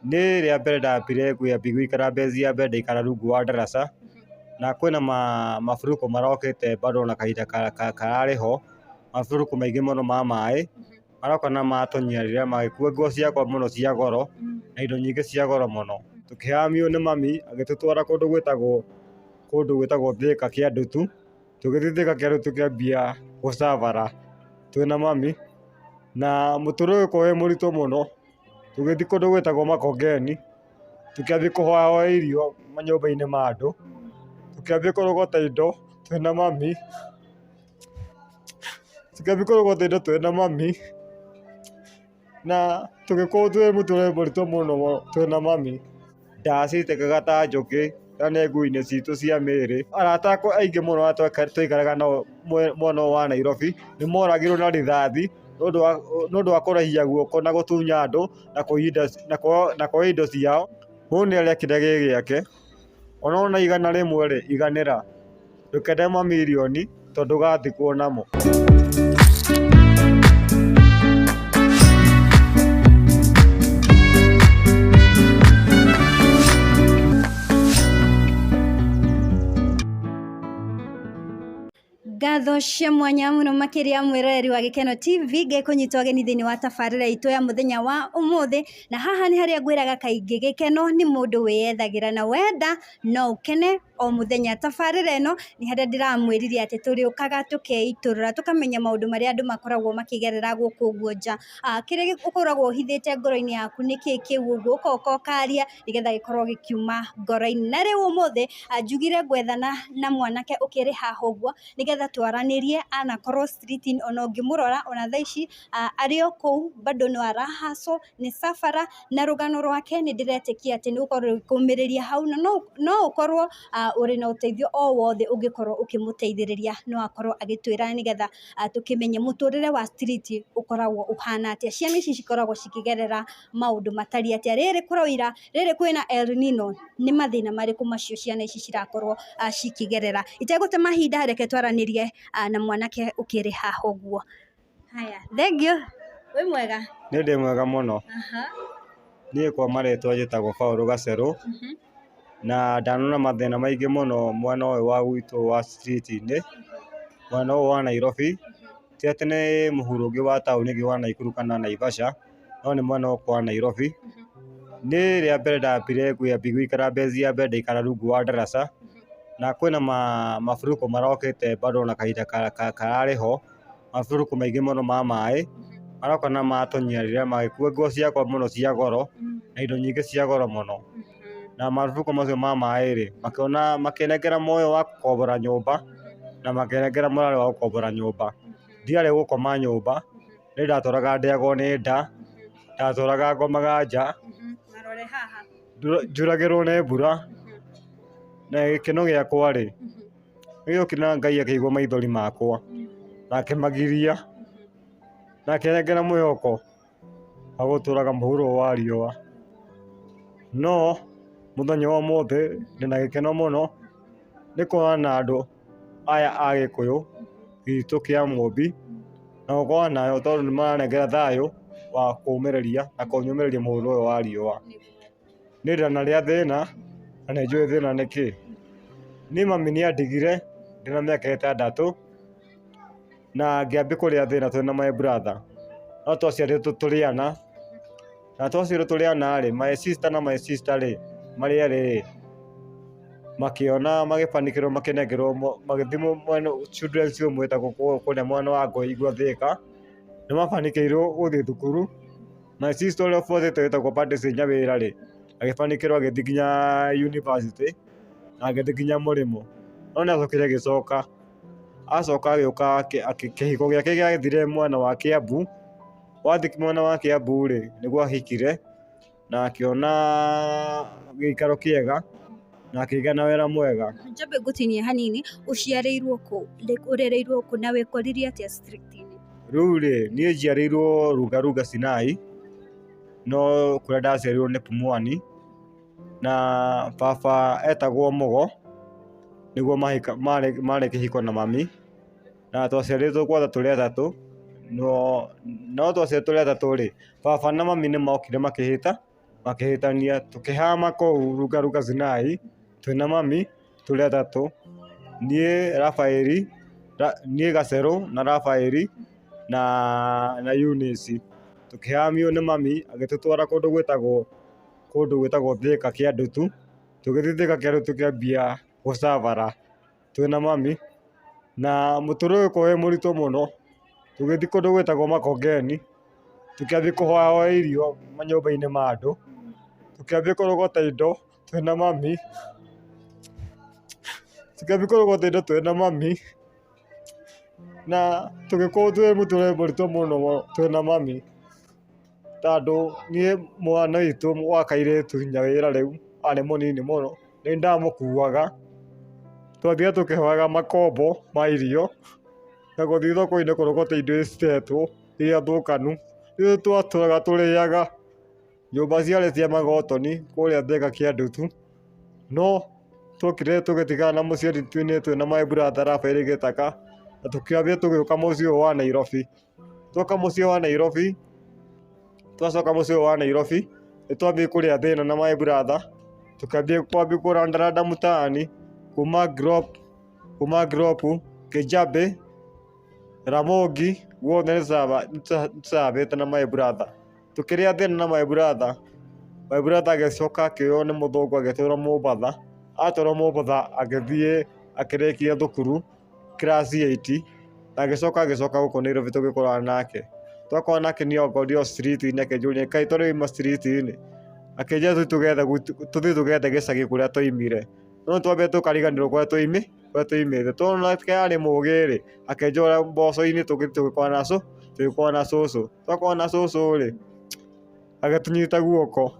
Nĩ rĩa mbere ndambire gwĩikara mbezi ya mbere ndaikara rungu wa ndaraca, na kwĩna maburũkũ marokĩte bado na kahinda kararĩ ho, maburũkũ maingĩ mũno ma maĩ maroka na matũnyiharĩra magĩkua nguo ciakwa mũno cia goro na indo nyingĩ cia goro mũno. Tũkĩhamio nĩ mami agĩtũtwara kũndũ gwĩtagwo Thĩka kĩa Ndutu. Tũgĩthiĩ Thĩka kĩa Ndutu tũkĩambia gũcabara twĩna mami, na mũtũrĩre ũgĩkorwo wĩ mũritũ mũno. Tũgĩthiĩ kũndũ gwĩtagwo Makongeni, tũkĩambia kũhoya irio manyũmba-inĩ ma andũ, tũkĩambia kũrogota indo twĩna mami, na tũgĩkorwo twĩ mũtũrĩre mũritũ mũno twĩna mami. Ndacitĩkaga ta njũkĩ kana nguo-inĩ citũ cia mĩĩrĩ. Arata akwa aingĩ mũno arĩa twaikaraga nao mwena ũyũ wa Nairobi nĩ moragirwo na rithathi nĩ ũndũ wa kũraiya guoko na gũtunya andũ na kuoya indo ciao. Mũndũ nĩ arekire gĩgĩake, ona igana rĩmwe rĩ, iganĩra ndũkende mamirioni tondũ ũgathikwo namo. Ngatho cia mwanya muno makiria mwiroreri wa Gikeno TV ngĩkũnyita ũgeni thĩinĩ wa tabarĩra itũ ya mũthenya wa ũmũthĩ, na haha nĩ harĩa ngwĩraga kaingĩ Gĩkeno nĩ mũndũ wĩyethagĩra na wenda no ũkene o mũthenya. Tabarĩra ĩno nĩ harĩa ndĩramwĩrire atĩ tũrĩũkaga tũkeitũrũra tũkamenya maũndũ marĩa andũ makoragwo makĩgerera gũkũ ũguo nja. Kĩrĩa ũkoragwo ũhithĩte ngoro-inĩ yaku nĩkĩĩ kĩu ũguo ũgoka ũkaria nĩgetha gĩkorwo gĩkiuma ngoro-inĩ. Na rĩu ũmũthĩ njugire gwethana na mwanake ũkĩrĩ haha ũguo nĩgetha twaranĩrie anakorwo Streetini ona ũngĩmũrora ona thaa ici arĩ o kũu bado no arahaco nĩ safara, na rũgano rwake nĩ ndĩretĩkia atĩ nĩ ũkorwo ũkĩkũmĩrĩria hau, na no ũkorwo ũrĩ na ũteithio o wothe ũngĩkorwo ũkĩmũteithĩrĩria no akorwo agĩtwĩra nĩgetha tũkĩmenye mũtũrĩre wa street ũkoragwo ũhana atĩa, ciana ici cikoragwo cikĩgerera maũndũ matariĩ atĩa. Rĩrĩ kũroira, rĩrĩ kwĩna El Nino, nĩ mathĩna marĩkũ macio ciana ici cirakorwo cikĩgerera? Itegũte mahinda reke twaranĩrie na mwanake ũkĩrĩ haha ũguo. Haya, thengio. Wĩ mwega? Nĩ ndĩ mwega mũno. Niĩ kwa marĩtwa njĩtagwo Paul Gacerũ, na ndanona mathĩna maingĩ mũno mwena ũyũ wa gwitũ wa Streetini, mwena ũyũ wa Nairobi. Ti atĩ nĩ mũhuro ũngĩ wa taũni ũngĩ wa Naikuru kana Naivasha, no nĩ mwena ũyũ wa Nairobi. Nĩ rĩa mbere ndambire gwĩikara mbezi ya mbere ndaikara rungu wa ndaraca, na kwĩna maburũkũ marokĩte bado na kahinda kararĩ ho, maburũkũ maingĩ mũno ma maĩ maroka na matũnyiharĩra magĩkua nguo ciakwa mũno cia goro na indo nyingĩ cia goro mũno. Na maburũkũ macio ma maĩ rĩ, makĩnengera muoyo wa gũkombora nyũmba na makĩnengera morale wa gũkombora nyũmba. Ndiarĩ gũkoma nyũmba, nĩ ndatũraga ndĩagwo nĩ nda, ndatũraga ngomaga nja, njuragĩrwo nĩ mbura. Na gĩkeno gĩakwa rĩ, nĩgĩokire na Ngai akĩigua maithori makwa na akĩmagiria na akĩnengera mwĩhoko wa gũtũraga mũhuro wa riũa. No mũthenya wa ũmũthĩ ndĩna gĩkeno mũno nĩ kuona na andũ aya a Gĩkũyũ gitũ kĩa Mũmbi na gũkorwo nayo tondũ nĩ maranengera thayũ wa kũũmĩrĩria na kũnyũmĩrĩria mũhuro ũyũ wa riũa. Nĩ ndana rĩa thĩna na nĩ njũĩ thĩna nĩ kĩ. Niĩ mami nĩ andigire ndĩna mĩaka 6 na ngĩambia kũrĩa thĩna twĩna my brother, no twaciarĩtwo tũrĩ ana, na twaciarĩtwo tũrĩ ana rĩ, my sister na my sister rĩ, marĩ erĩ makĩona magĩbanikĩrwo makĩnengerwo magĩthimwo mwena children's home wĩtagwo kũrĩa mwena wa Ngũi igua Thĩka, nĩ mabanikĩirwo gũthiĩ thukuru. My sister ũrĩa ũbuatĩte wĩtagwo Patricia Nyawĩra rĩ, agĩbanikĩrwo agĩthiĩ nginya university na agĩthiĩ nginya Mũrĩmo, no nĩ acokire agĩcoka agĩũka kĩhiko gĩake gĩathire mwena wa Kiambu. Wathiĩ mwena wa Kiambu rĩ, nĩguo ahikire na akĩona gĩikaro kĩega na akĩgĩa na wĩra mwega. Njambe ngũtinie hanini, ũciarĩirwo kũ, ũrereirwo kũ na wĩkũririe atĩa Streetini? Rĩu rĩ, niĩ njiarĩirwo Runga Sinai, no kũrĩa ndaciarĩirwo nĩ Pumwani, na baba etagwo Mũgo, nĩguo marĩ kĩhiko na mami, na twaciarĩtwo gwothe tũrĩ atatũ. No twaciarĩtwo tũrĩ atatũ rĩ, baba na mami nĩ mokire makĩhĩta makihitania tukihama kou rugaruga Sinai twina mami tuli atatu nie Rafaeli nie Gacero na Rafaeli na Eunice tukihamio ni mami agitutwara kundu gwitagwo Thika kia Ndutu tugithii Thika kia Ndutu kiambia gucavara twina mami na muturire ukoragwo wi muritu muno tugithii kundu gwitagwo Makongeni tukiambia kuhoya irio manyumba-ini ma andu tukiambia kurogota indo twina mami na tugikorwo twi muturire muritu muno twina mami tondu nie mwana witu wa kairitu nginya wira riu ari munini muno ni ndamukuaga twathiaga tukihoyaga makombo ma irio na guthii thoko-ini kurogota indo citetwo iria thukanu ithuĩ twatũraga tũrĩaga nyũmba ciarĩ cia magotoni kũrĩa Thika kia Ndutu no twokire tũgĩtigana na mũciari twĩna my brother Rafaeli Gĩthaka na tũkĩambia tũgĩũka mũciĩ ũyũ wa Nairobi. Twoka mũciĩ wa Nairobi twacoka mũciĩ ũyũ wa Nairobi nĩtwambia kũrĩa thĩna na my brother tukambia kũrandaranda mtaani kuma Grop Kijabe Ramogi guothe nĩtũcavĩte na my brother tukĩrĩa thĩna na my brother agĩcoka akĩoywo nĩ mũthũngũ agĩtwarwo Mombatha. Atwarwo Mombatha agĩthiĩ akĩrĩkia thukuru class 8 na agĩcoka gũkũ Nairobi tũgĩkorana nake. Twakorana nake nĩongorio Streetini akĩnjũria kaĩ tũrĩuma Streetini akĩnjĩra tũthiĩ tũgethe gĩcagi kũrĩa twaimire no twambe tũkariganĩrwo kũrĩa twaimĩte tondũ nake arĩ mũgĩ-rĩ akĩnjũra mboco-inĩ tũgĩkorana na cũcũ. Twakorana na cũcũ-rĩ agĩtũnyita guoko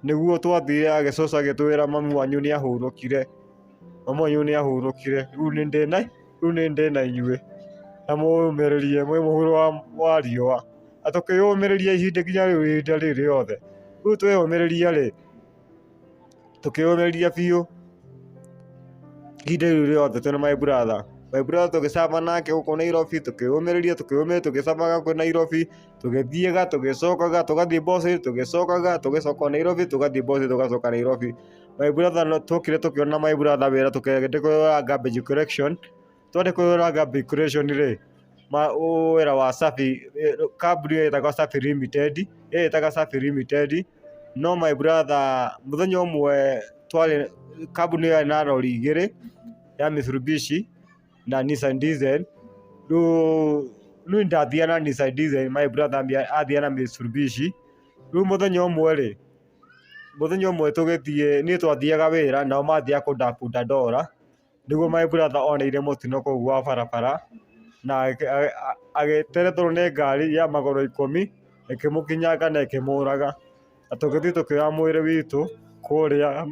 nĩguo twathire cũcũ agĩtwĩra mami wanyu nĩahurũkire rĩu nĩ ndĩ na inyuĩ na mũyũmĩrĩrie mwĩ mũhuro wa riũa na tũkĩyũmĩrĩria ihinda nginya rĩu ihinda rĩrĩ rĩothe. Rĩu tweyũmĩrĩria-rĩ tukĩyũmĩrĩria biũ ihinda rĩu rĩothe twĩna my brother tũgĩcama nake gũkũ Nairobi tukĩyũmĩrĩria tũgĩcamaga kwĩ Nairobi tũgĩthiaga tũgĩcokaga tũgathiĩ Bossy tũgĩcoka Nairobi tũgathiĩ Bossy tũgacoka Nairobi. My brother twokire tũkĩona my brother wĩra tũkĩenda kwĩrora garbage collection. Twathiĩ kwĩrora garbage collection-rĩ wĩra wa Safi kambuni ĩtagwo Safi Limited no my brother mũthenya ũmwe kambuni ĩyo na rori igĩrĩ ya Mitsubishi na Nissan Diesel. Rĩu ndathiaga na Nissan Diesel my brother athiaga na Mitsubishi. Rĩu mũthenya ũmwe tũgĩthiĩ niĩ twathiaga wĩra nao mathiaga kũndakunda ndora nĩguo my brother oneire mũtino kũu wa barabara na agĩteretherwo nĩ ngari ya magũrũ 10 ĩkĩmũkinyanga na ĩkĩmũraga na tũgĩthiĩ tũkĩoya mwĩrĩ witũ kũrĩa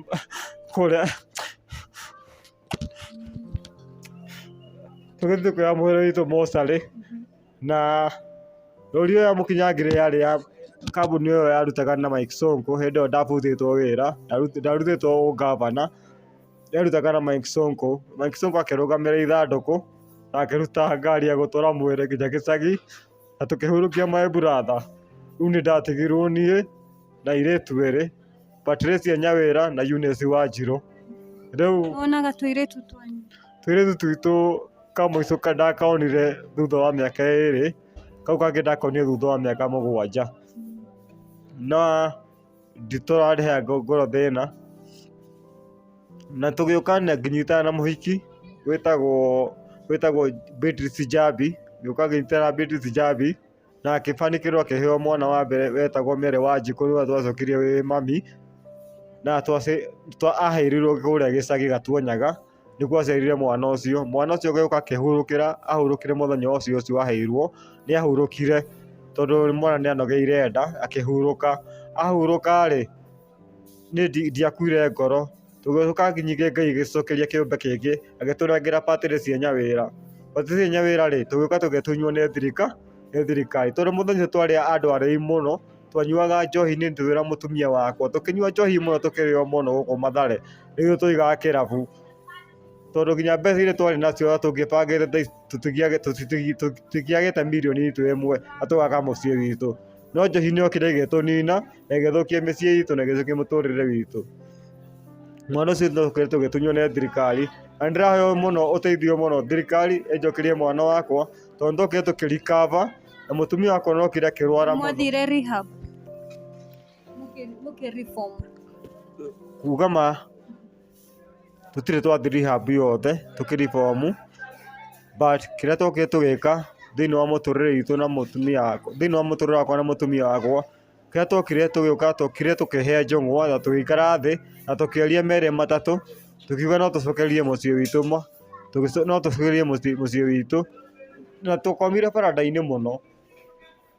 mocarĩ na rori ĩyo yamũkinyangire yarĩ ya kambuni ĩyo yarutaga na Mike Sonko. Hĩndĩ ĩyo ndabutĩtwo wĩra ndarutĩtwo ũngavana yarutaga na Mike Sonko akĩrũgamĩrĩra ithandũkũ na akĩruta ngari ya gũtwara mwĩrĩ nginya gĩcagi na tũkĩhurũkia my brother. Rĩu nĩ ndatigirwo niĩ na airĩtu erĩ Patricia Nyawĩra na Eunice Wanjirũ. Rĩu wonaga tũirĩtu twitũ kamũico ndakaonire thutha wa mĩaka 2 kau kangĩ ndakonire thutha wa mĩaka 7 na nditũrarĩha ngoro thĩna na tũgĩũka na ngĩnyitana na mũhiki wĩtagwo Beatrice Njambi. Gĩũka ngĩnyitana Beatrice Njambi na akĩbanĩkĩrwo akĩheo mwana wa mbere wetagwo Mary Wanjikũ rĩrĩa twacokirie wĩ mami na aheirĩrwo kũrĩa gĩcagi Gatuonyaga nĩguo aciarire mwana ũcio ũgĩũka ahurũkire mũthenya ũcio aheirwo nĩahurũkire tondũ mwana nĩanogeire nda akĩhurũka. Ahurũka-rĩ niĩ ndiakuire ngoro tũgĩũka nginya Ngai gĩcokeria kĩũmbe kĩngĩ agĩtũnengera Patricia Nyawĩra-rĩ tũgĩũka tũgĩtunywo nĩ thirikari tondũ mũthenya twarĩ andũ arĩi mũno twanyuaga njohi. Nĩ ndĩrĩra mũtumia wakwa tũkĩnyua njohi mũno tũkĩrĩo mũno gũkũ Mathare nĩguo tũigaga kĩrabu tondũ nginya mbeca iria twarĩ nacio tũngĩbangĩte tũtingĩagĩte mirioni itu ĩmwe na tũgaka mũciĩ witũ. no njohi nä okire gätånina na gäthåkia mä ciä itå na gäthåkia må tå rä re witå. Mwana å cio tå kä tå gä tunywo nä thirikari, na nä ndärahoya må no å teithio må no thirikari änjokä mwana wakwa tondå tå kä tå kä recover na må tumia wakwa no kä rä akä rwara mwathire rehab mukä reform kuga ma tå tirä twathi rehab yothe tå kä reform but kä rä a tåkä tå gä ka thä inä wa må tå rä re witå na må tumia wakwa thä inä wa må tå rä re wakwa na må tumia wakwa kä rä a tåkire tå gä å ka tåkire tå kä hea njång'wa na tå gä ikara thä na tå kä aria merä matatå tå kiuga no tå cokerie må ciä witå no tå cokerie må ciä witå na tå komire baranda-inä må no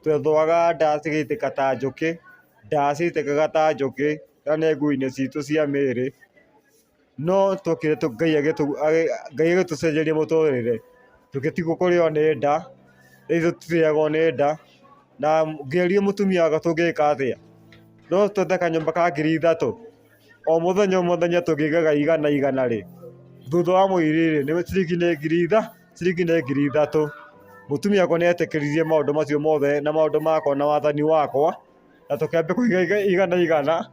twethwaga ndaa cigä itä ka ta njå kä ndaa ciitä kaga ta njå kä kana ngui-inä citå cia mä rä no tåkire ngai agä tå cenjeria må tå rä re tå gä tigwo kå rä o nä nda rä tå tirä agwo nä nda na ngä aria må tumia wakwa tå ngä ka atä a no twethe kanyåmba ka 3,000 o må thenya tå ngä gaga igana rä thutha wa må irä nä ciringi nä 3,000 må tumia wakwa nä etä kä ririe maå ndå macio mothe na maå ndå makwa na wathani wakwa na tå kä ambä kå iga igana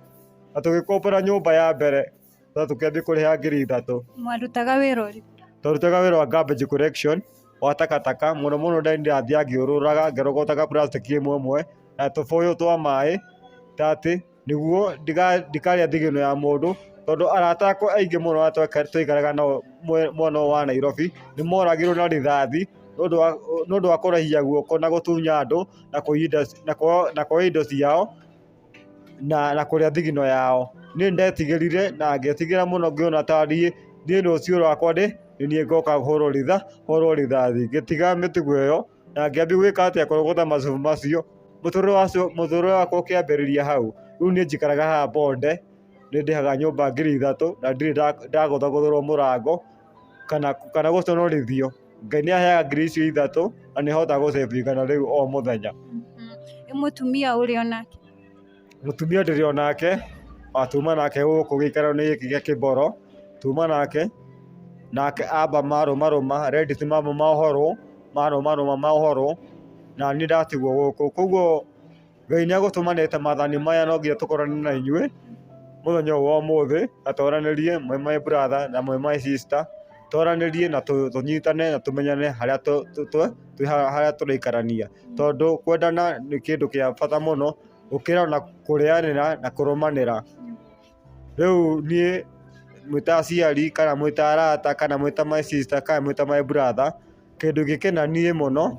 na tå gä kombora nyåmba ya mbere na tå kä ambä kå rä ha 3,000. mwarutaga wä ra å rä twarutaga wä ra wa garbage collection wa takataka må no ndani ndä rathiä ngä å rå raga ngerogotaga plastic ĩmwe na tũbũyũ twa maĩ tatä nĩguo ndikarĩa thigino ya mũndũ tondũ arata akwa aingĩ mũno arĩa twaikaraga nao mwena wa Nairobi nĩ moragirwo na rithathi nĩ ũndũ wa kũrahia guoko na gũtunya andũ na kuoya indo ciao na kũrĩa thigino yao. Niĩ ndetigĩrire na ngetigĩra mũno ngĩona tariĩ niĩ rũciũ rwakwa nĩ niĩ ngoka hũrwo rithathi ngĩtiga mĩtugo ĩyo na ngĩambia gwĩka atĩa kũrogota macubu macio mũtũrĩre wakwa ũkĩambĩrĩria hau. Rĩu niĩ njikaraga haha bonde nĩ ndĩhaga nyũmba 3,000 na ndirĩ ndagũthagũthĩrwo mũrango kana gũconorithio. Ngai nĩ aheaga 3,000 na nĩ hotaga gũcĩbu igana rĩu o mũthenya. Mũtumia ũrĩ onake Mũtumia ndĩrĩ onake tuma nake gũkũ gĩikaro-inĩ gĩkĩ gĩa Kĩboro tuma nake amba marũma Reddit mamba ma ũhoro na niĩ ndatigwo gũkũ. Koguo Ngai nĩ agũtũmanĩte maathani maya no nginya tũkorane na inyuĩ mũthenya ũyũ wa ũmũthĩ na twaranĩrie mwĩ my brother na mwĩ my sister twaranĩrie na tũnyitane na tũmenyane harĩa tũraikarania tondũ kwendana nĩ kĩndũ kĩa bata mũno gũkĩra na kũrĩanĩra na kũrũmanĩra. Rĩu niĩ mwĩta aciari kana mwĩta arata kana mwĩta my sister kana mwĩta my brother kĩndũ gĩkenanie mũno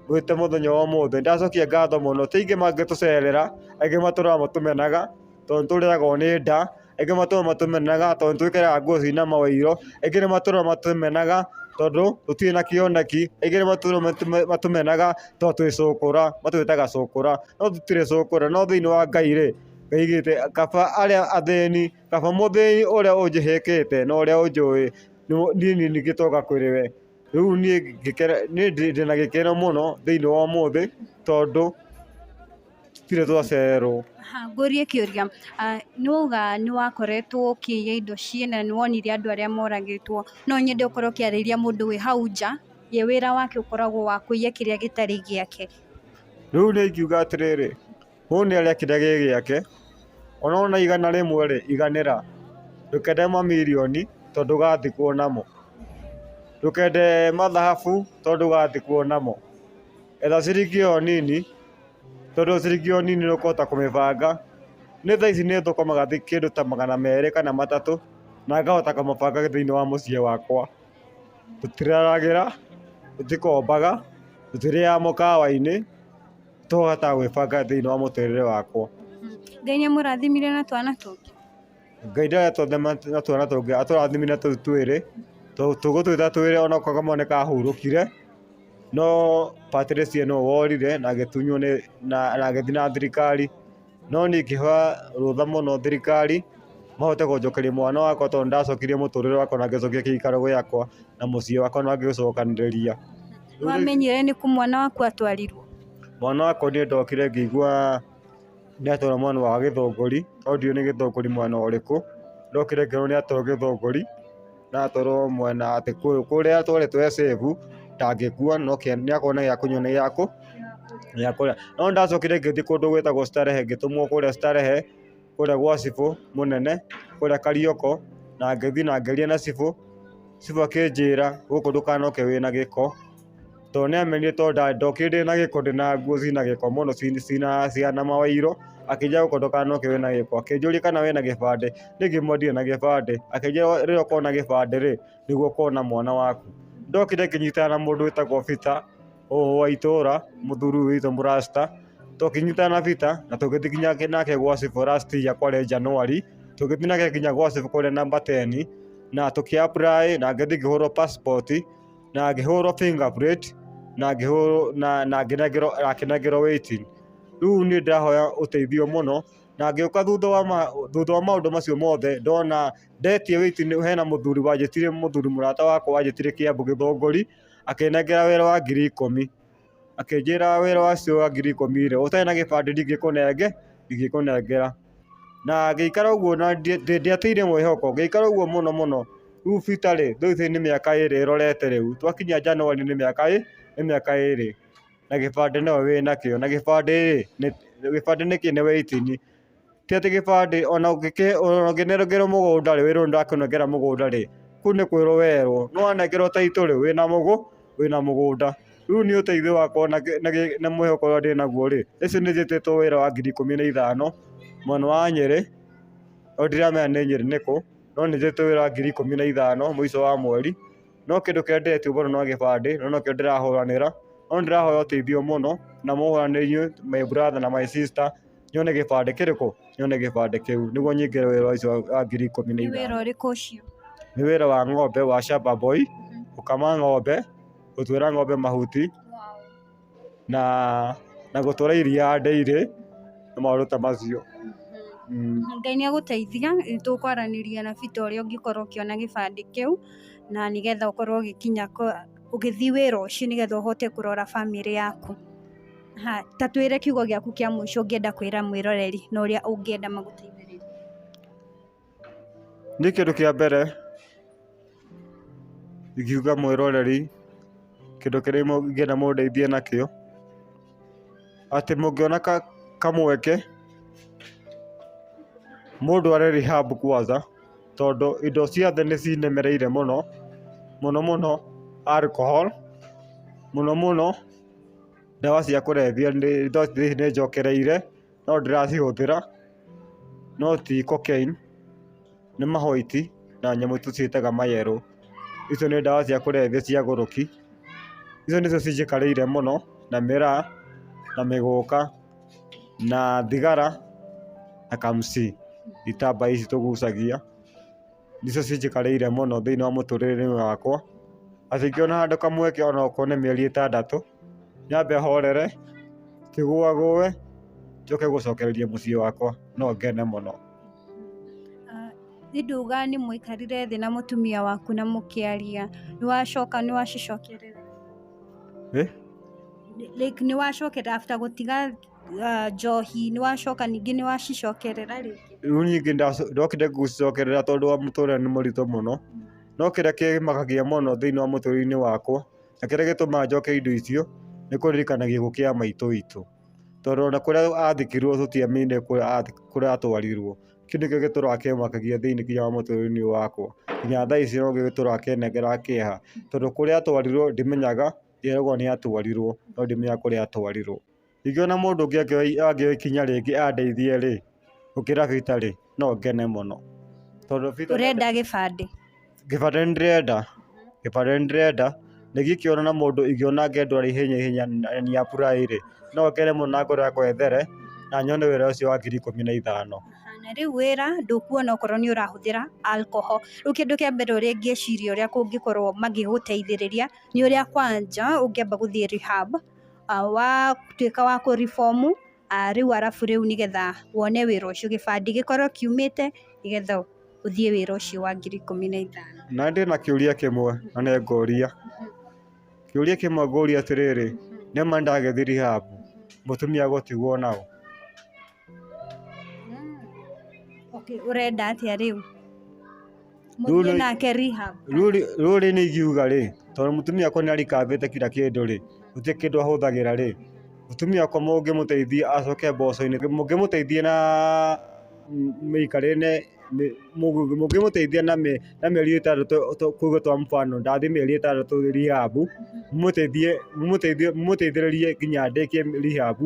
gwĩte mũthenya wa ũmũthĩ. Ndacokia ngatho mũno ti aingĩ mangĩtũcerera aingĩ matũraga matũmenaga tondũ tũrĩagwo nĩ nda aingĩ matũraga matũmenaga tondũ twĩkĩraga nguo ciĩna maũiro aingĩ nĩ matũraga matũmenaga tondũ tũtirĩ na kĩoneki aingĩ nĩ matũraga matũmenaga tondũ twĩ cũkũra matwĩtaga cũkũra no tũtirĩ cũkũra no thĩinĩ wa Ngai rĩ Ngai augĩte kaba arĩa athĩni kaba mũthĩni ũrĩa ũnjĩhĩkĩte na ũrĩa ũnjũĩ niĩ ningĩtoka kũrĩ we. Rĩu niĩ ndĩna gĩkeno mũno thĩinĩ wa ũmũthĩ tondũ tũtirĩ twacererwo. Ngũrie kĩũria nĩwauga nĩ wakoretwo ũkĩiya indo ciene nĩ wonire andũ arĩa moragĩtwo no nyende ũkorwo ũkĩarĩria mũndũ wĩ hau nja ye wĩra wake ũkoragwo wa kũiya kĩrĩa gĩtarĩ gĩake. Rĩu nĩ ingiuga atĩrĩrĩ mũndũ nĩ arĩa kĩrĩa gĩ gĩake ona igana rĩmwe rĩ iganĩra ndũkende mamirioni tondũ ndũgathikwo namo ndũkende mathahabu tondũ ndũgathikwo namo etha ciringi ĩyo nini tondũ ciringi ĩyo nini nĩũkũhota kũmĩbanga. Nĩ thaa ici nĩ thũkũmaga kĩndũ ta 200 kana 300 na ngahota kũmabanga thĩinĩ wa mũciĩ wakwa. Tũtiraragĩra tũtikombaga tũtirĩaga mũkawa-inĩ tũhotaga gwĩbanga thĩinĩ wa mũtũrĩre wakwa. Ngai nĩ mũrathimire na twana tũngĩ. Ngai ndaratwathima na twana tũngĩ atũrathimire tũu twĩrĩ tũgũtwĩta twĩrĩ ona kamwe nĩ kahurũkire no Patricia no worire na agĩtunywo na agĩthiĩ na thirikari no niĩ ngĩhoya rũtha mũno thirikari mahote kũnjokeria mwana wakwa tondũ ndacokirie mũtũrĩre wakwa na ngĩcokia gĩikaro gĩakwa na mũciĩ wakwa na ngĩũcokanĩrĩria. Wamenyire nĩ kũ mwana waku atwarirwo? Mwana wakwa niĩ ndokire ngĩigua nĩ atwarwo mwana wa Gĩthũngũri tondũ ndiũĩ nĩ Gĩthũngũri mwena ũrĩkũ. Ndokire ngĩrwo nĩ atwarwo Gĩthũngũri na atwarwo mwena atĩ kũrĩa atwarĩtwo e safe ndangĩkua no nĩ akorwo na gĩa kũnyua na gĩa ya kuria no ndacokire ngĩthiĩ kũndũ gwĩtagwo Starehe ngĩtũmwo kũrĩa Starehe kũrĩa gwa cibũ mũnene kũrĩa Karioko na ngĩthiĩ na ngĩaria na cibũ akĩnjĩra gũkũ ndũkanoke wĩna gĩko tondũ nĩamenyire tondũ ndokire ndĩna gĩko ndĩna nguo cina gĩko mũno ciana mawairũ akĩnjĩra gũkũ ndũkanoke wĩna gĩko akĩnjũria kana wĩna gĩbandĩ nĩngĩmwe ndirĩ na gĩbandĩ akĩnjĩra rĩrĩa ũkorwo na gĩbandĩ rĩ nĩguo ũkorwo na mwana waku ndokire ngĩnyitana na mũndũ wĩtagwo Peter wa itũra mũthuri witũ mũrasta tũkĩnyitana na Peter na tũgĩthiĩ nginya nake gwa cibũ last year kwarĩ January tũgĩthiĩ nake nginya gwa cibũ kũrĩa number 10 na tũkĩ-apply na ngĩthiĩ ngĩhũrwo passport na ngĩhũrwo fingerprint na ngĩnengerwo waiting rĩu niĩ ndahoya ũteithio mũno na ngĩũka thutha wa maũndũ macio mothe ndona ndetie waiting hena mũthuri wanjĩtire mũthuri mũrata wakwa wanjĩtire Kĩambu Gĩthũngũri akĩnengera wĩra wa 10,000 akĩnjĩra wĩra wacio wa 10,000 rĩ ũtarĩ na gĩbandĩ ndingĩkũnengera na ngĩikara ũguo na ndiateire mwĩhoko ngĩikara ũguo mũno rĩu Peter rĩ thaici nĩ mĩaka 2 ĩrorete rĩu twakinya January nĩ mĩaka 2 na gĩbandĩ no wĩnakĩo na gĩbandĩ nĩ waiting ti atĩ gĩbandĩ ona ũngĩnengerwo mũgũnda rĩ wĩrwo ndakũnengera mũgũnda rĩ kũu nĩ kwĩrwo werwo no wanengerwo taitũ rĩ wĩna mũgũnda rĩu nĩ ũteithio wakwa na mwĩhoko ũrĩa ndĩ naguo rĩ ũcio nĩ njĩtĩtwo wĩra wa 15,000 mwena wa Nyĩrĩ o ndiramenya nĩ Nyĩrĩ nĩkũ no nĩ njĩtĩtwo wĩra wa 15,000 mũico wa mweri no kĩndũ kĩrĩa ndĩretio mũno no gĩbandĩ no nokĩo ndĩrahũranĩra no ndĩrahoya ũteithio mũno na mũhũranĩri my brother na my sister nyone gĩbandĩ kĩrĩkũ nyone gĩbandĩ kĩu nĩguo nyingĩre wĩra ũcio wa 15,000 nĩ wĩra ũrĩkũ ũcio nĩ wĩra wa ng'ombe wa shamba boy gũkama ng'ombe gũtwĩra ng'ombe mahuti na gũtwara iria ndĩirĩ na maũndũ ta macio Ngai nĩ agũteithia tũkwaranĩria na Peter ũrĩa ũngĩkorwo ũkĩona gĩbandĩ kĩu na nĩgetha ũkorwo ũgĩkinya ũgĩthiĩ wĩra ũcio nĩgetha ũhote kũrora bamĩrĩ yaku ta twĩre kiugo gĩaku kĩa mũico ũngĩenda kwĩra mwĩroreri na ũrĩa ũngĩenda magũteithĩrĩrie nĩ kĩndũ kĩa mbere ingiuga mwĩroreri kĩndũ kĩrĩa ingĩenda mũndeithie nakĩo atĩ mũngĩona kamweke mũndũ arĩ rehab kwanza tondũ indo ciothe nĩ cinemereire mũno alcohol mũno ndawa cia kũrebia nĩ njokereire no ndĩracihũthĩra no ti cocaine nĩ mahoiti na nyamũ tũciĩtaga mayero icio nĩ ndawa cia kũrebia cia gũrũki icio nĩcio cinjikarĩire mũno na mĩraa na mĩgũka na thigara na kamci itamba ici tũgucagia nicio cinjikarĩire mũno thĩinĩ wa mũtũrĩre wakwa atĩ ingĩona handũ kamweke ona okorwo nĩ mĩeri 6 nyambe horere kĩgũagũe njoke gũcokereria mũciĩ wakwa no ngene mũno Nduga nĩ mũikarire thĩ na mũtumia waku na mũkĩaria nĩ wacicokerera nĩ wacokera after gũtiga njohi nĩ wacoka ningĩ nĩ wacicokerera rĩngĩ rĩu ningĩ ndokire gũcicokerera tondũ wa mũtũrĩre nĩ mũritũ mũno no kĩrĩa kĩmakagia mũno thĩinĩ wa mũtũrĩre-inĩ wakwa na kĩrĩa gĩtũmaga njoke indo icio nĩ kũririkana gĩkuũ kĩa maitũ witũ tondũ ona kũrĩa athikirwo tũtiamenyire kũrĩa atwarirwo kĩu nĩkĩo gĩtũraga kĩmakagia thĩinĩ kinya wa mũtũrĩre-inĩ wakwa nginya thaa ici no gĩtũraga kĩnengeraga kĩeha tondũ kũrĩa atwarirwo ndimenyaga nderagwo nĩ atwarirwo no ndimenyaga kũrĩa atwarirwo ingĩona mũndũ ũngĩ angĩoya ikinya rĩngĩ andeithie rĩ gũkĩra Peter rĩ no ngene mũno tondũ Peter ũrenda gĩbandĩ ndĩrenda nĩgĩkĩona na mũndũ ingĩona ngĩendwa ihenya ni apply rĩ no ngene mũno na ngoro yakwa ethere na nyone wĩra ũcio wa 15,000 na rĩu wĩra ndũkuona okorwo nĩ ũrahũthĩra alcohol rĩu kĩndũ kĩa mbere ũrĩa ngĩciria ũrĩa kũngĩkorwo magĩgũteithĩrĩria nĩ ũrĩa kwanja ũngĩamba gũthiĩ rehab watuĩka wa kũreform rĩu arabu rĩu nĩgetha wone wĩra ũcio gĩbandĩ gĩkorwo kiumĩte nĩgetha ũthiĩ wĩra ũcio wa 15,000 na ndĩ na kĩũria kĩmwe na nĩ ngoria kĩũria kĩmwe ngoria atĩrĩrĩ nĩma ndagĩthiĩ rehab mũtumia gũtigwo nao ũrenda atĩa rĩu mũthiĩ nake rehab rũrĩ nĩ ingiuga rĩ tondũ mũtumia akwa nĩ arikambĩte kila kĩndũ rĩ gũtirĩ kĩndũ ahũthagĩra rĩ mutumia kwa mũngĩmũteithia acoke mboco-inĩ, mũngĩmũteithia na mĩikarĩre mũngĩmũteithia na mĩeri 6 kuga twa mfano ndathi mĩeri 6 rehab, mũmũteithĩrĩrie nginya ndĩkie rehab,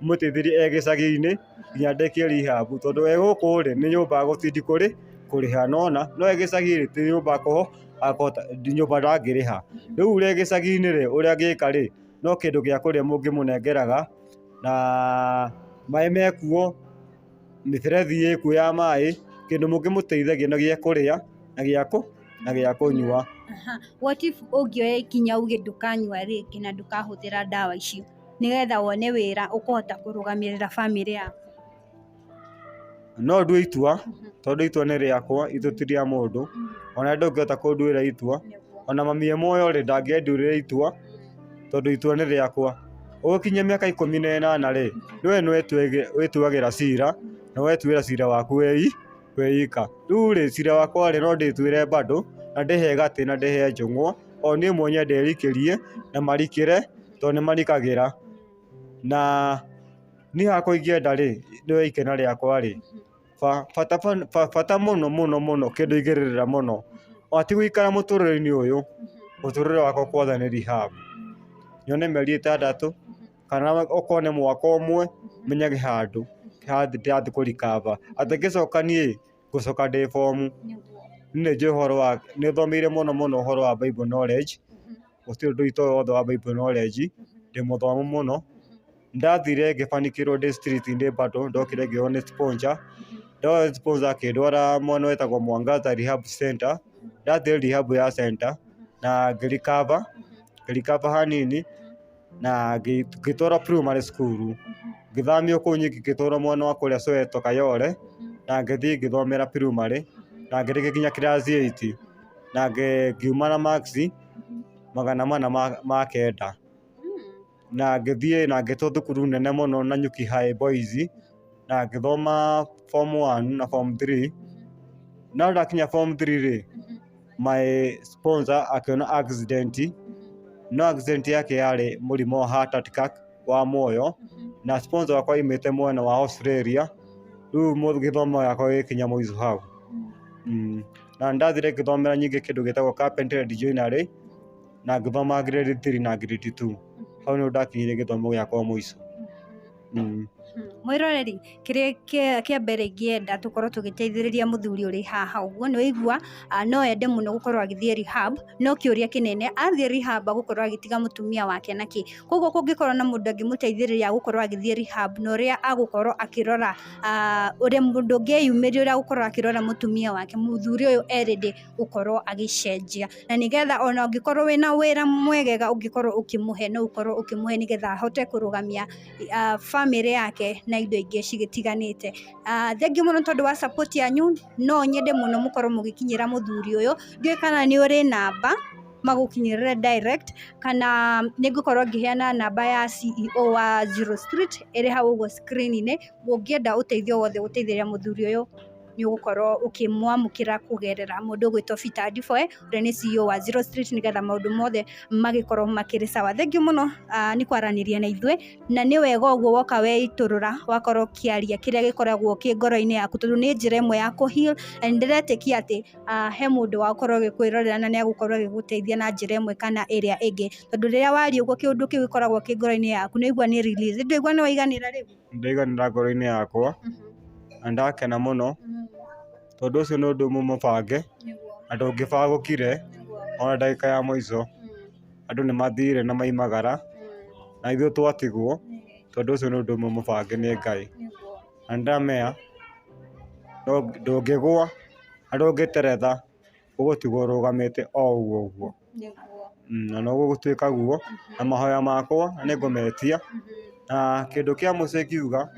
mũmũteithĩrie gĩcagi-inĩ nginya ndĩkie rehab, tondũ gũkũ rĩ nĩ nyũmba gũtindi kũrĩha nona, no gĩcagi-rĩ ti nyũmba nyũmba ndangĩrĩha. Rĩu ũrĩa gĩcagi-inĩ rĩ ũrĩa angĩka rĩ, no kĩndũ gĩa kũrĩa mũngĩmũnengeraga na maĩ mekuo, mĩberethi ĩkuo ya maĩ, kĩndũ mũngĩmũteithagia na gĩa kũrĩa na gĩa kũnyua. What if ũngĩoya ikinya uge ndũkanyua rĩngĩ na ndũkahũthĩra ndawa icio nĩgetha wone wĩra ũkũhota kũrũgamĩrĩra bamĩrĩ yaku? No ndue itua, tondũ itua nĩ rĩakwa, itua ti rĩa mũndũ, ona ndũngĩhota kũnduĩra itua, ona mami moyo rĩ ndangĩnduĩra itua, tondũ itua nĩ rĩakwa. Ũgũkinyia mĩaka 18 rĩ, nĩwe wĩtuagĩra cira na wetuĩra cira waku we ika. Rĩu rĩ cira wakwa rĩ no ndĩtuĩre bado na ndĩhe gatĩ na ndĩhe njũng'wa, o niĩ mwenye nderikĩrie na marikĩre tondũ nĩ marikagĩra. Na niĩ hakwa ingĩenda rĩ, nĩwe ikena rĩakwa rĩ, bata mũno kĩndũ igĩrĩrĩra mũno, ti gũikara mũtũrĩre-inĩ ũyũ, mũtũrĩre wakwa kwotha nĩ rehab. Nyone mĩeri 6 kana okorwo nĩ mwaka ũmwe menyage handũ ndĩrathiĩ kũrikaba, atĩ ngĩcoka niĩ ngũcoka ndĩ bomu. Nĩ njũĩ ũhoro wa, nĩ thomeire mũno ũhoro wa Bible knowledge, gũtirĩ ũndũ itoĩ wothe wa Bible knowledge, ndĩ mũthomu mũno. Ndathire ngĩbanikĩrwo ndĩ Streetini bado, ndokire ngĩoywo nĩ sponsor, ndoywo nĩ sponsor akĩndwara mwena wĩtagwo Mwanake rehab center. Ndathire rehab ya center na ngĩrikaba hanini na ngĩtwarwo primary school, ngĩthamio kũu nyingĩ ngĩtwarwo mwena wa kũrĩa Soweto Kayole, na ngĩthiĩ ngĩthomera primary na ngĩrĩkia nginya class 8 na ngiuma na marks 409 na ngĩthiĩ na ngĩtwo thukuru nene mũno na Nyuki High Boys na ngĩthoma form 1 na form 3. No ndakinya form 3 rĩ, my sponsor akĩona accident, no accident yake yarĩ mũrimũ wa heart attack wa moyo, na sponsor wakwa aimĩte mwena wa Australia. Rĩu gĩthomo gĩakwa gĩkinya mũico hau. Na ndathire ngĩthomera nyingĩ kĩndũ gĩtagwo carpentry and joinery na ngĩthoma grade 3 na grade 2. Hau nĩho ndakinyire gĩthomo gĩakwa mũico. Mwĩroreri, kĩrĩa kĩa mbere ingĩenda tũkorwo tũgĩteithĩrĩria mũthuri ũrĩ haha ũguo, nĩ waigua no ende mũno gũkorwo agĩthiĩ rehab, no kĩũria kĩnene athiĩ rehab gũkorwo agĩtiga mũtumia wake na kĩ. Koguo kũngĩkorwo na mũndũ angĩmũteithĩrĩria gũkorwo agĩthiĩ rehab na ũrĩa agũkorwo akĩrora ũrĩa mũndũ ũngĩyumĩria ũrĩa agũkorwo akĩrora mũtumia wake, mũthuri ũyũ already gũkorwo agĩcenjia, na nĩgetha ona ũngĩkorwo wĩna wĩra mwegega ũngĩkorwo ũkĩmũhe, no ũkorwo ũkĩmũhe nĩgetha ahote kũrũgamia bamĩrĩ yake na indo ingĩ cigĩtiganĩte. Thengiũ mũno tondũ wa support yanyu, no nyende mũno mũkorwo mũgĩkinyĩra mũthuri ũyũ. Ndiũĩ kana nĩ ũrĩ namba magũkinyĩrĩre direct, kana nĩngũkorwo ngĩheana namba ya CEO wa Zero Street ĩrĩ hau ũguo screen-inĩ. Ũngĩenda ũteithio wothe gũteithĩrĩria mũthuri ũyũ nĩ ũgũkorwo ũkĩmwamũkĩra kũgerera mũndũ ũgwĩtwo Peter Ndiboe ũrĩa nĩ CEO wa Zero Street, nĩgetha maũndũ mothe magĩkorwo makĩrĩ sawa. Thengiũ mũno nĩ kwaranĩria na ithuĩ, na nĩ wega ũguo woka Kwiitûrûra wakorwo ũkĩaria kĩrĩa gĩkoragwo kĩ ngoro-inĩ yaku, tondũ nĩ njĩra ĩmwe ya kũ-heal, na nĩndĩretĩkia atĩ he mũndũ wa gũkorwo agĩkwĩrorera na nĩ agũkorwo agĩgũteithia na njĩra ĩmwe kana ĩrĩa ĩngĩ, tondũ rĩrĩa waria ũguo kĩũndũ kĩu gĩkoragwo kĩ ngoro-inĩ yaku nĩ igua nĩ release. Ndũigua nĩ waiganĩra rĩu? Ndaiganĩra ngoro-inĩ yakwa na ndakena mũno, tondũ ũcio nĩ ũndũ mũbange na ndũngĩbangũkire ona ndagĩka ya mũico. Andũ nĩ mathire na maimagara na ithuĩ twatigwo, tondũ ũcio nĩ ũndũ mũbange nĩ Ngai, na ndamenya ndũngĩgwa na ndũngĩteretha, ũgũtigwo ũrũgamĩte o ũguo na no gũgũtuĩka guo, na mahoya makwa nĩ ngũmetia. Na kĩndũ kĩa mũico ingiuga,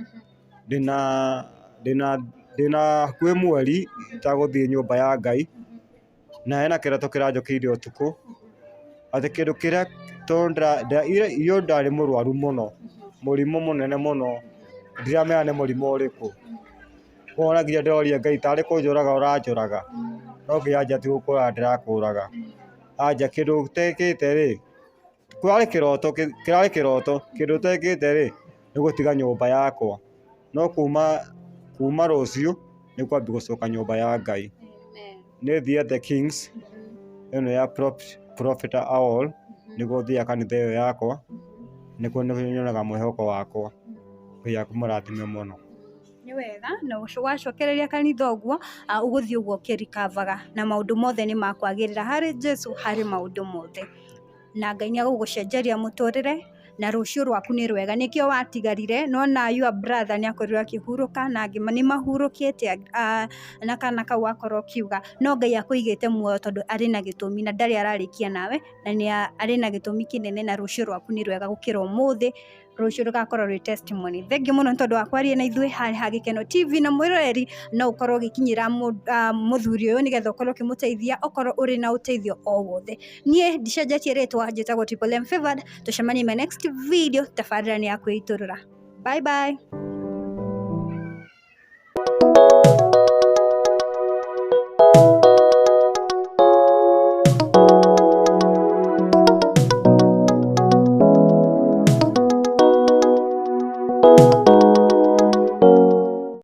ndĩna hakuhĩ mweri itagũthiĩ nyũmba ya Ngai, na hena kĩroto kĩranjũkĩire ũtukũ, atĩ kĩndũ kĩrĩa iyo ndarĩ mũrwaru mũno, mũrimũ mũnene mũno, ndiramenya nĩ mũrimũ ũrĩkũ. Wona nginya ndĩroria Ngai tarĩ kũnjũraga ũranjũraga, no nginya anja ti gũkũraga ndĩrakũraga. Anja kĩndũ ũtekĩte rĩ, Kirarĩ kĩroto kĩndũ ũtekĩte rĩ nĩ gũtiga nyũmba yakwa, no kuma rũciũ nĩ kwambia gũcoka nyũmba ya Ngai. Nĩ thiĩte Kings ĩno ya Prophet All, nĩguo thiaga kanitha ĩyo yakwa, nĩkuo nyonaga mwĩhoko wakwa. Ngai akũmũrathime mũno. Nĩ wega na wacokereria kanitha ũguo ũgũthiĩ ũguo ũkĩrikavaga na maũndũ mothe nĩ makwagĩrĩra harĩ Jesu, harĩ maũndũ mothe, na Ngai nĩ agũgũcenjeria mũtũrĩre na rũciũ rwaku nĩ rwega. Nĩkĩo watigarire no na your brother nĩ akorirwo akĩhurũka na angĩ nĩ mahurũkĩte na kana kau akorwo kiuga, no Ngai akũigĩte muoyo tondũ arĩ na gĩtũmi na ndarĩ ararĩkia nawe, na nĩ arĩ na gĩtũmi kĩnene, na rũciũ rwaku nĩ rwega gũkĩra ũmũthĩ. Rũciũ rũgakorwo rwĩ testimony. Thengi mũno tondũ wa kwaria na ithuĩ harĩ ha Gĩkeno TV, na mwĩroreri no ũkorwo ũgĩkinyĩra mũthuri ũyũ nĩgetha ũkorwo ũkĩmũteithia okorwo ũrĩ na ũteithio o wothe. Niĩ ndicenjetie rĩtwa, njĩtagwo Triple M Favored. Tũcemanie my next video. Tabarĩra nĩ ya Kwiitûrûra. Bye bye.